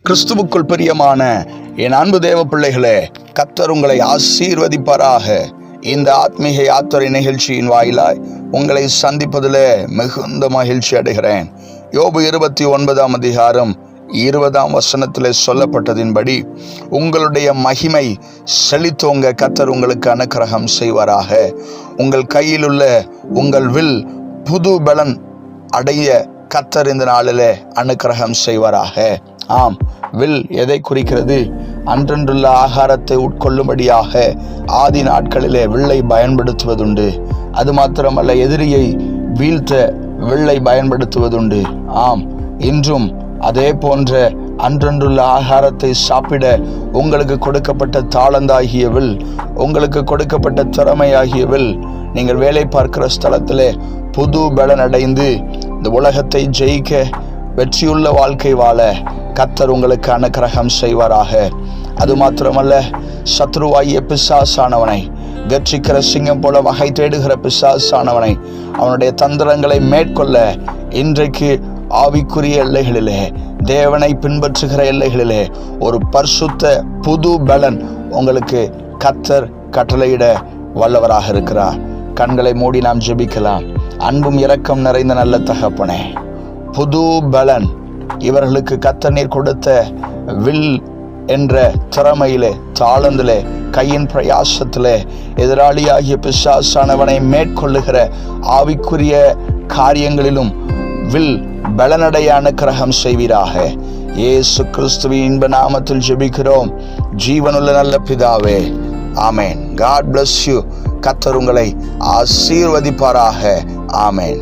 கிறிஸ்துவுக்குள் பிரியமான என் அன்பு தேவ பிள்ளைகளே, கர்த்தர் உங்களை ஆசீர்வதிப்பாராக. இந்த ஆத்மீக யாத்திரை நிகழ்ச்சியின் வாயிலாய் உங்களை சந்திப்பதிலே மிகுந்த மகிழ்ச்சி அடைகிறேன். யோபு 29 அதிகாரம் 20 சொல்லப்பட்டதின்படி உங்களுடைய மகிமை செழித்தோங்க கர்த்தர் உங்களுக்கு அனுக்கிரகம் செய்வாராக. உங்கள் கையில் உள்ள உங்கள் வில் புது பலன் அடைய கர்த்தர் இந்த நாளிலே அனுக்கிரகம் செய்வாராக. ஆம், வில் எதை குறிக்கிறது? அன்றன்றுள்ள ஆகாரத்தை உட்கொள்ளும்படியாக ஆதி நாட்களிலே வில்லை பயன்படுத்துவதுண்டு. அது மாத்திரமல்ல, எதிரியை வீழ்த்த வில்லை பயன்படுத்துவதுண்டு. ஆம், இன்றும் அதே போன்ற அன்றன்றுள்ள ஆகாரத்தை சாப்பிட உங்களுக்கு கொடுக்கப்பட்ட தாளந்தாகிய வில், உங்களுக்கு கொடுக்கப்பட்ட திறமையாகிய வில், நீங்கள் வேலை பார்க்கிற ஸ்தலத்திலே புது பலன் அடைந்து இந்த உலகத்தை ஜெயிக்க வெற்றியுள்ள வாழ்க்கை வாழ கர்த்தர் உங்களுக்கு அனுக்கிரகம் செய்வாராக. அது மாத்திரமல்ல, சத்ருவாகிய பிசாசானவனை, கர்ஜிக்கிற சிங்கம் போல வகை தேடுகிற பிசாசானவனை, அவனுடைய தந்திரங்களை மேற்கொள்ள இன்றைக்கு ஆவிக்குரிய எல்லைகளிலே, தேவனை பின்பற்றுகிற எல்லைகளிலே ஒரு பரிசுத்த புது பலன் உங்களுக்கு கர்த்தர் கட்டளையிட வல்லவராக இருக்கிறார். கண்களை மூடி நாம் ஜெபிக்கலாம். அன்பும் இரக்கம் நிறைந்த நல்ல தகப்பனே, புது பலன் இவர்களுக்கு கர்த்தர் நீர் கொடுத்த வில் என்ற திறமையிலே, தாளந்திலே, கையின் பிரயாசத்திலே எதிராளியாகிய பிசாசானவனை மேற்கொள்ளுகிற ஆவிக்குரிய காரியங்களிலும் வில் பலனடைய அனுக்கிரகம் செய்வீராக. இயேசு கிறிஸ்துவின் இன்ப நாமத்தில் ஜெபிக்கிறோம் ஜீவனுள்ள நல்ல பிதாவே, ஆமேன். God bless you. கர்த்தர் உங்களை ஆசீர்வதிப்பாராக. ஆமேன்.